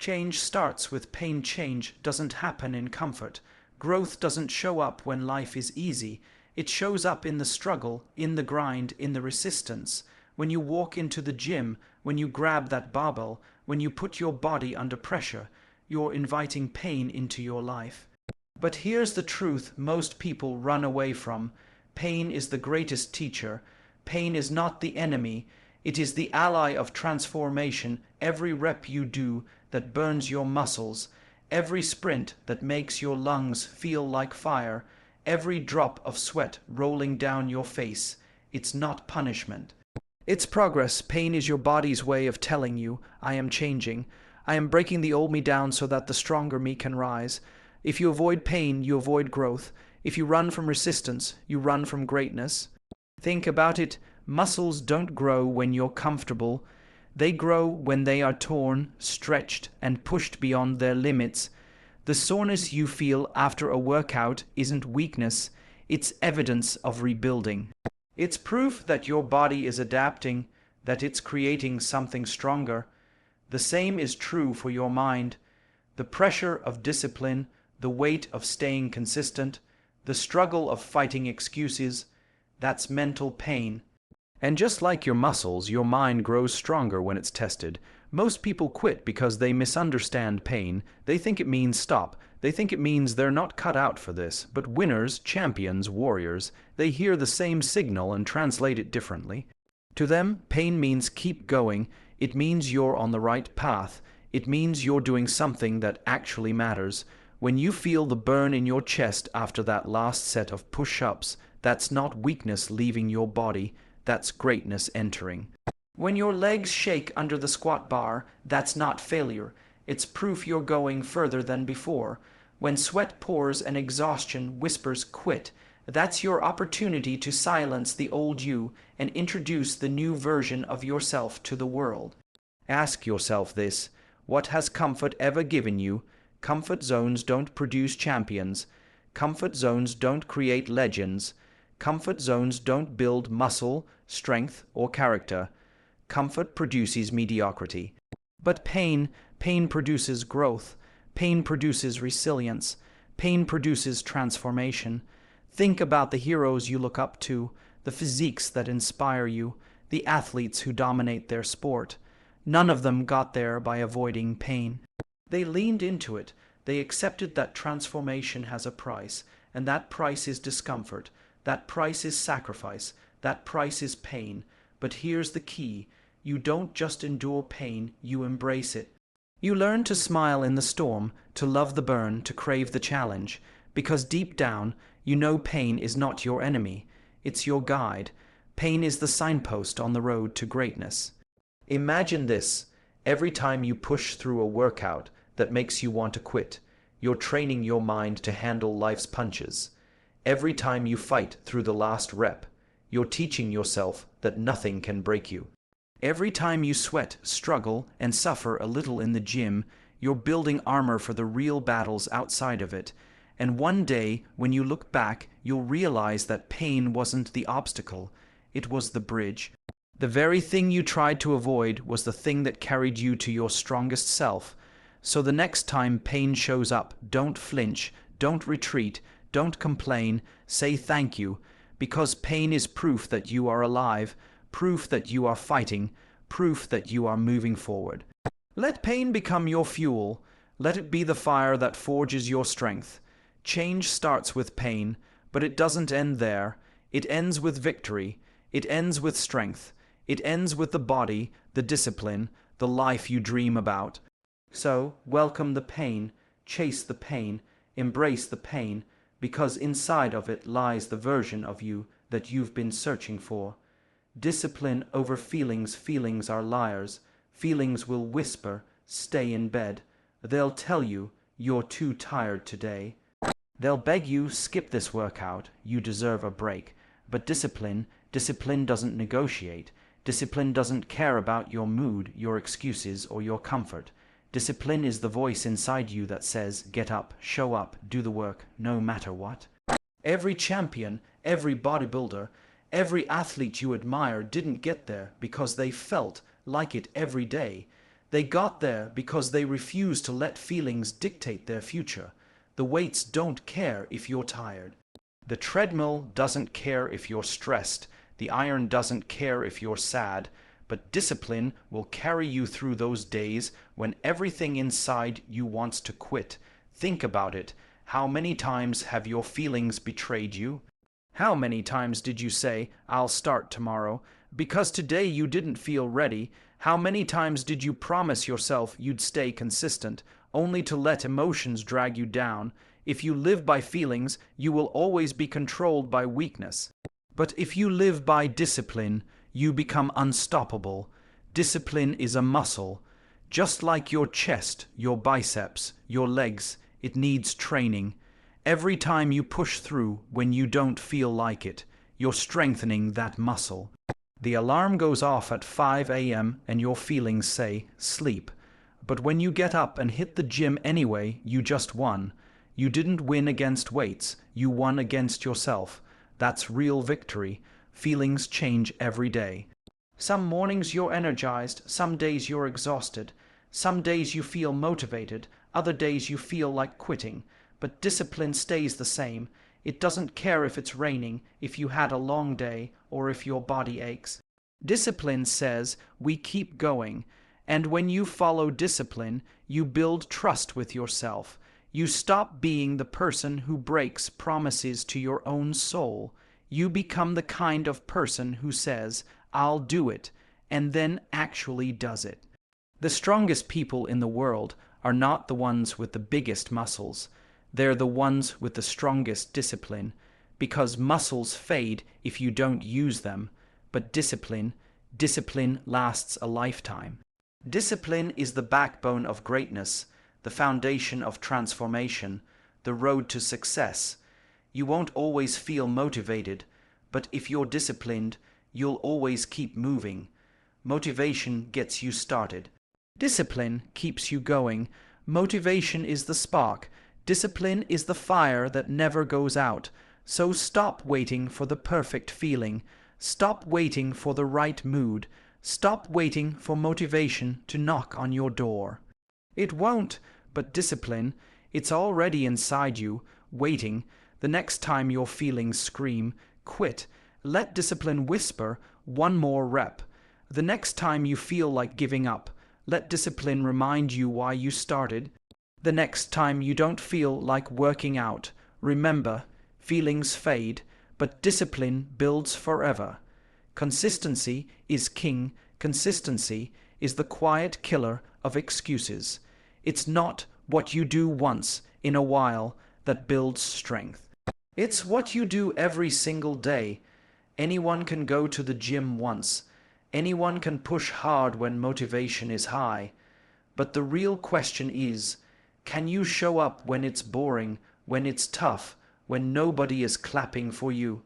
Change starts with pain. Change doesn't happen in comfort. Growth doesn't show up when life is easy. It shows up in the struggle, in the grind, in the resistance. When you walk into the gym, when you grab that barbell, when you put your body under pressure, you're inviting pain into your life. But here's the truth most people run away from. Pain is the greatest teacher. Pain is not the enemy. It is the ally of transformation. Every rep you do that burns your muscles, every sprint that makes your lungs feel like fire, every drop of sweat rolling down your face, it's not punishment. It's progress. Pain is your body's way of telling you, I am changing. I am breaking the old me down so that the stronger me can rise. If you avoid pain, you avoid growth. If you run from resistance, you run from greatness. Think about it. Muscles don't grow when you're comfortable. They grow when they are torn, stretched, and pushed beyond their limits. The soreness you feel after a workout isn't weakness. It's evidence of rebuilding. It's proof that your body is adapting, that it's creating something stronger. The same is true for your mind. The pressure of discipline, the weight of staying consistent, the struggle of fighting excuses, that's mental pain. And just like your muscles, your mind grows stronger when it's tested. Most people quit because they misunderstand pain. They think it means stop. They think it means they're not cut out for this. But winners, champions, warriors, they hear the same signal and translate it differently. To them, pain means keep going. It means you're on the right path. It means you're doing something that actually matters. When you feel the burn in your chest after that last set of push-ups, that's not weakness leaving your body. That's greatness entering. When your legs shake under the squat bar, that's not failure. It's proof you're going further than before. When sweat pours and exhaustion whispers quit, that's your opportunity to silence the old you and introduce the new version of yourself to the world. Ask yourself this: what has comfort ever given you? Comfort zones don't produce champions. Comfort zones don't create legends. Comfort zones don't build muscle, strength, or character. Comfort produces mediocrity. But pain produces growth. Pain produces resilience. Pain produces transformation. Think about the heroes you look up to, the physiques that inspire you, the athletes who dominate their sport. None of them got there by avoiding pain. They leaned into it. They accepted that transformation has a price, and that price is discomfort. That price is sacrifice. That price is pain. But here's the key. You don't just endure pain, you embrace it. You learn to smile in the storm, to love the burn, to crave the challenge. Because deep down, you know pain is not your enemy. It's your guide. Pain is the signpost on the road to greatness. Imagine this. Every time you push through a workout that makes you want to quit, you're training your mind to handle life's punches. Every time you fight through the last rep, you're teaching yourself that nothing can break you. Every time you sweat, struggle, and suffer a little in the gym, you're building armor for the real battles outside of it. And one day, when you look back, you'll realize that pain wasn't the obstacle, it was the bridge. The very thing you tried to avoid was the thing that carried you to your strongest self. So the next time pain shows up, don't flinch, don't retreat, don't complain, say thank you, because pain is proof that you are alive, proof that you are fighting, proof that you are moving forward. Let pain become your fuel. Let it be the fire that forges your strength. Change starts with pain, but it doesn't end there. It ends with victory. It ends with strength. It ends with the body, the discipline, the life you dream about. So, welcome the pain, chase the pain, embrace the pain, because inside of it lies the version of you that you've been searching for. Discipline over feelings. Feelings are liars. Feelings will whisper, stay in bed. They'll tell you, you're too tired today. They'll beg you, skip this workout, you deserve a break. But discipline doesn't negotiate. Discipline doesn't care about your mood, your excuses, or your comfort. Discipline is the voice inside you that says, get up, show up, do the work, no matter what. Every champion, every bodybuilder, every athlete you admire didn't get there because they felt like it every day. They got there because they refused to let feelings dictate their future. The weights don't care if you're tired. The treadmill doesn't care if you're stressed. The iron doesn't care if you're sad. But discipline will carry you through those days when everything inside you wants to quit. Think about it. How many times have your feelings betrayed you? How many times did you say, "I'll start tomorrow," because today you didn't feel ready? How many times did you promise yourself you'd stay consistent, only to let emotions drag you down? If you live by feelings, you will always be controlled by weakness. But if you live by discipline, you become unstoppable. Discipline is a muscle. Just like your chest, your biceps, your legs, it needs training. Every time you push through when you don't feel like it, you're strengthening that muscle. The alarm goes off at 5 a.m. and your feelings say, "Sleep." But when you get up and hit the gym anyway, you just won. You didn't win against weights, you won against yourself. That's real victory. Feelings change every day. Some mornings you're energized, some days you're exhausted. Some days you feel motivated, other days you feel like quitting. But discipline stays the same. It doesn't care if it's raining, if you had a long day, or if your body aches. Discipline says we keep going. And when you follow discipline, you build trust with yourself. You stop being the person who breaks promises to your own soul. You become the kind of person who says, "I'll do it," and then actually does it. The strongest people in the world are not the ones with the biggest muscles. They're the ones with the strongest discipline, because muscles fade if you don't use them, but discipline lasts a lifetime. Discipline is the backbone of greatness, the foundation of transformation, the road to success. You won't always feel motivated, but if you're disciplined, you'll always keep moving. Motivation gets you started. Discipline keeps you going. Motivation is the spark. Discipline is the fire that never goes out. So stop waiting for the perfect feeling. Stop waiting for the right mood. Stop waiting for motivation to knock on your door. It won't, but discipline, it's already inside you, waiting. The next time your feelings scream, quit. Let discipline whisper, "One more rep." The next time you feel like giving up, let discipline remind you why you started. The next time you don't feel like working out, remember, feelings fade, but discipline builds forever. Consistency is king. Consistency is the quiet killer of excuses. It's not what you do once in a while that builds strength. It's what you do every single day. Anyone can go to the gym once. Anyone can push hard when motivation is high. But the real question is, can you show up when it's boring, when it's tough, when nobody is clapping for you?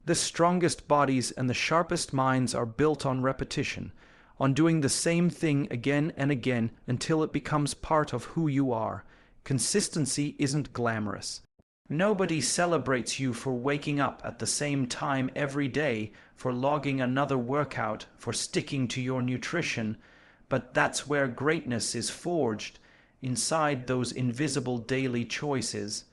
The strongest bodies and the sharpest minds are built on repetition, on doing the same thing again and again until it becomes part of who you are. Consistency isn't glamorous. Nobody celebrates you for waking up at the same time every day, for logging another workout, for sticking to your nutrition. But that's where greatness is forged, inside those invisible daily choices.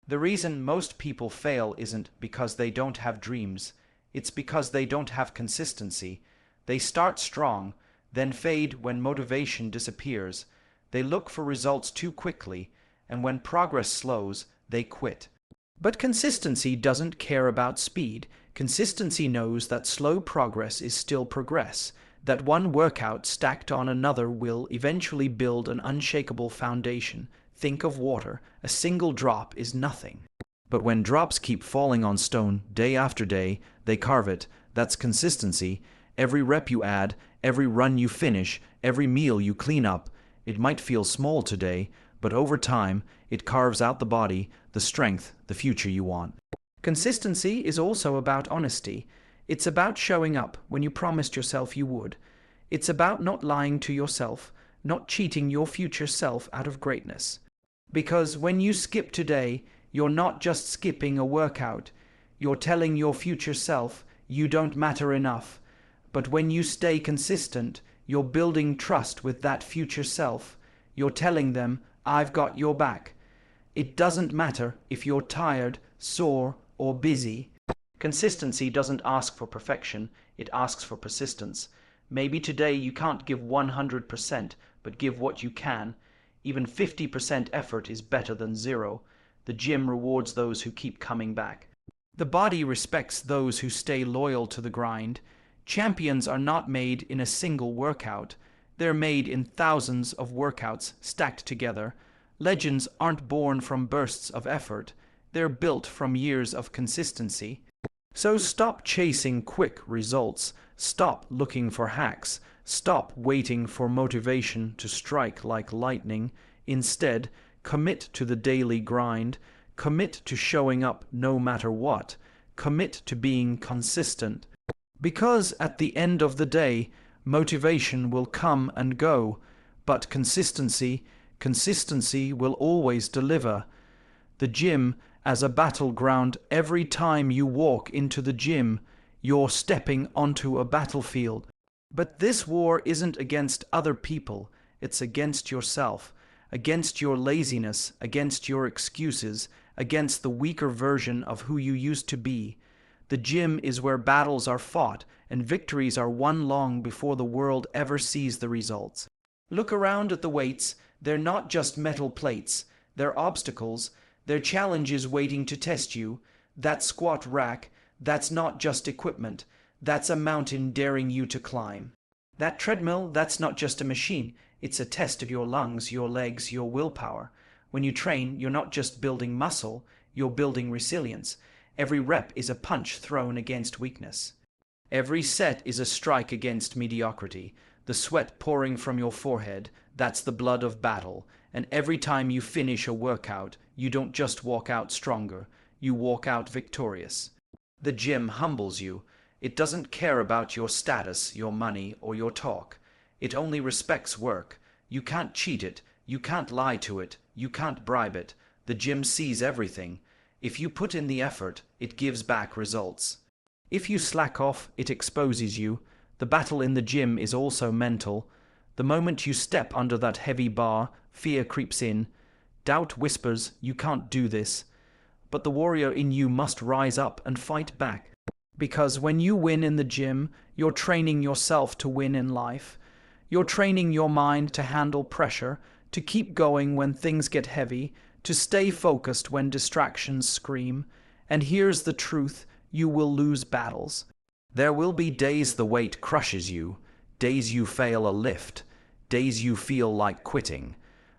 The reason most people fail isn't because they don't have dreams. It's because they don't have consistency. They start strong, then fade when motivation disappears. They look for results too quickly, and when progress slows, they quit. But consistency doesn't care about speed. Consistency knows that slow progress is still progress, that one workout stacked on another will eventually build an unshakable foundation. Think of water. A single drop is nothing. But when drops keep falling on stone day after day, they carve it. That's consistency. Every rep you add, every run you finish, every meal you clean up, it might feel small today, but over time, it carves out the body, the strength, the future you want. Consistency is also about honesty. It's about showing up when you promised yourself you would. It's about not lying to yourself, not cheating your future self out of greatness. Because when you skip today, you're not just skipping a workout. You're telling your future self you don't matter enough. But when you stay consistent, You're building trust with that future self. You're telling them, I've got your back. It doesn't matter if you're tired, sore, or busy. Consistency doesn't ask for perfection, it asks for persistence. Maybe today you can't give 100%, but give what you can. Even 50% effort is better than zero. The gym rewards those who keep coming back. The body respects those who stay loyal to the grind. Champions are not made in a single workout. They're made in thousands of workouts stacked together. Legends aren't born from bursts of effort. They're built from years of consistency. So stop chasing quick results. Stop looking for hacks. Stop waiting for motivation to strike like lightning. Instead, commit to the daily grind. Commit to showing up no matter what. Commit to being consistent. Because at the end of the day, motivation will come and go, but consistency will always deliver. The gym as a battleground. Every time you walk into the gym, you're stepping onto a battlefield. But this war isn't against other people, it's against yourself, against your laziness, against your excuses, against the weaker version of who you used to be. The gym is where battles are fought and victories are won long before the world ever sees the results. Look around at the weights. They're not just metal plates, they're obstacles. They're challenges waiting to test you. That squat rack, that's not just equipment. That's a mountain daring you to climb. That treadmill, that's not just a machine. It's a test of your lungs, your legs, your willpower. When you train, you're not just building muscle, you're building resilience. Every rep is a punch thrown against weakness. Every set is a strike against mediocrity. The sweat pouring from your forehead, that's the blood of battle. And every time you finish a workout, you don't just walk out stronger, you walk out victorious. The gym humbles you. It doesn't care about your status, your money, or your talk. It only respects work. You can't cheat it, you can't lie to it, you can't bribe it. The gym sees everything. If you put in the effort, it gives back results. If you slack off, it exposes you. The battle in the gym is also mental. The moment you step under that heavy bar, fear creeps in. Doubt whispers, you can't do this. But the warrior in you must rise up and fight back. Because when you win in the gym, you're training yourself to win in life. You're training your mind to handle pressure, to keep going when things get heavy, to stay focused when distractions scream. And here's the truth, you will lose battles. There will be days the weight crushes you, days you fail a lift, days you feel like quitting.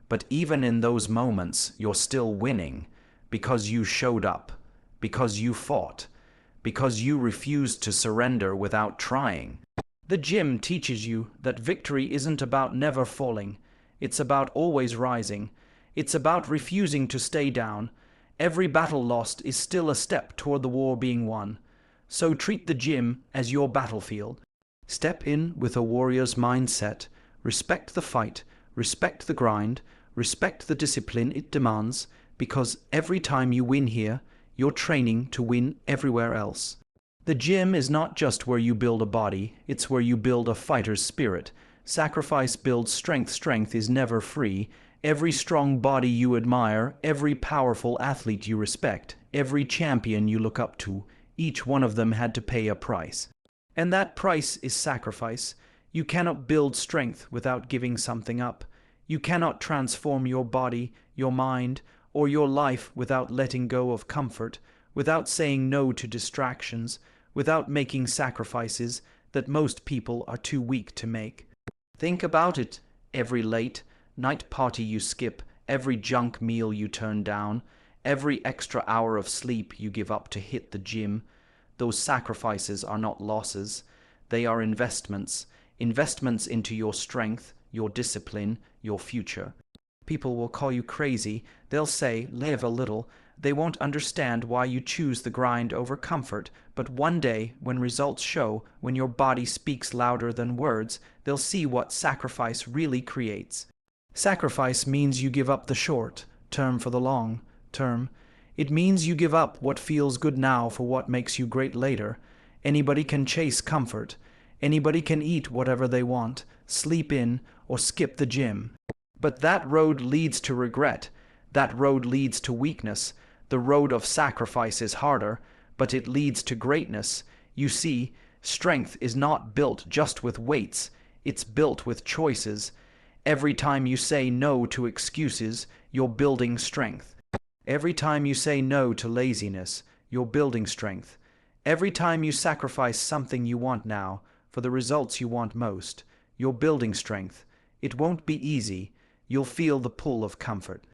But even in those moments, you're still winning, because you showed up, because you fought, because you refused to surrender without trying. The gym teaches you that victory isn't about never falling, it's about always rising. It's about refusing to stay down. Every battle lost is still a step toward the war being won. So treat the gym as your battlefield. Step in with a warrior's mindset. Respect the fight, respect the grind, respect the discipline it demands, because every time you win here, you're training to win everywhere else. The gym is not just where you build a body, it's where you build a fighter's spirit. Sacrifice builds strength. Strength is never free. Every strong body you admire, every powerful athlete you respect, every champion you look up to, each one of them had to pay a price. And that price is sacrifice. You cannot build strength without giving something up. You cannot transform your body, your mind, or your life without letting go of comfort, without saying no to distractions, without making sacrifices that most people are too weak to make. Think about it. Every late night party you skip, every junk meal you turn down, every extra hour of sleep you give up to hit the gym, those sacrifices are not losses. They are investments. Investments into your strength, your discipline, your future. People will call you crazy. They'll say, live a little. They won't understand why you choose the grind over comfort. But one day, when results show, when your body speaks louder than words, they'll see what sacrifice really creates. Sacrifice means you give up the short term for the long term. It means you give up what feels good now for what makes you great later. Anybody can chase comfort. Anybody can eat whatever they want. sleep in, or skip the gym. But that road leads to regret. That road leads to weakness. The road of sacrifice is harder, but it leads to greatness. You see, strength is not built just with weights. It's built with choices. Every time you say no to excuses, you're building strength. Every time you say no to laziness, you're building strength. Every time you sacrifice something you want now for the results you want most, you're building strength. It won't be easy. You'll feel the pull of comfort.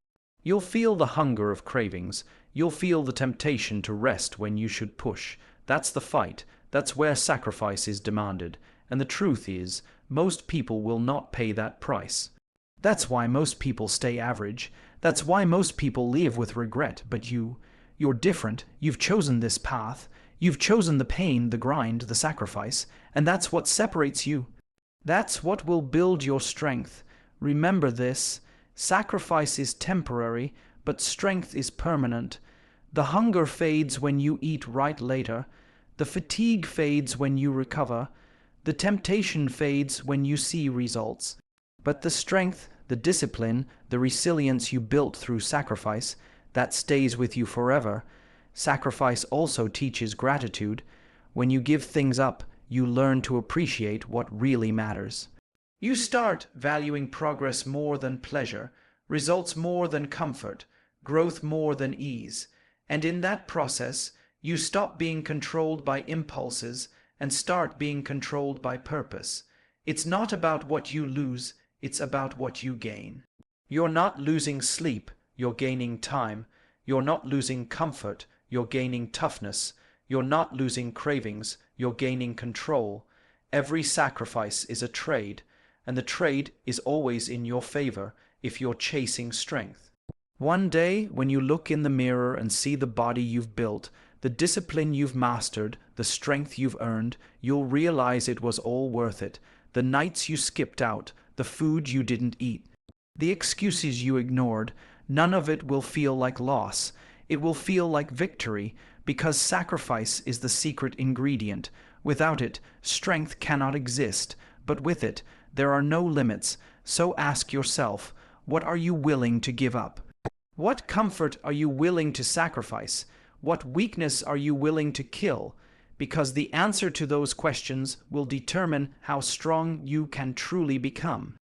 You'll feel the hunger of cravings. You'll feel the temptation to rest when you should push. That's the fight. That's where sacrifice is demanded. And the truth is, most people will not pay that price. That's why most people stay average. That's why most people live with regret. But you're different. You've chosen this path. You've chosen the pain, the grind, the sacrifice. And that's what separates you. That's what will build your strength. Remember this. Sacrifice is temporary, but strength is permanent. The hunger fades when you eat right later. The fatigue fades when you recover. The temptation fades when you see results. But the strength, the discipline, the resilience you built through sacrifice, that stays with you forever. Sacrifice also teaches gratitude. When you give things up, you learn to appreciate what really matters. You start valuing progress more than pleasure, results more than comfort, growth more than ease. And in that process, you stop being controlled by impulses and start being controlled by purpose. It's not about what you lose, it's about what you gain. You're not losing sleep, you're gaining time. You're not losing comfort, you're gaining toughness. You're not losing cravings, you're gaining control. Every sacrifice is a trade, and the trade is always in your favor if you're chasing strength. One day, when you look in the mirror and see the body you've built, the discipline you've mastered, the strength you've earned, you'll realize it was all worth it. The nights you skipped out, the food you didn't eat, the excuses you ignored, none of it will feel like loss. It will feel like victory, because sacrifice is the secret ingredient. Without it, strength cannot exist, but with it, there are no limits. So ask yourself, what are you willing to give up? What comfort are you willing to sacrifice? What weakness are you willing to kill? Because the answer to those questions will determine how strong you can truly become.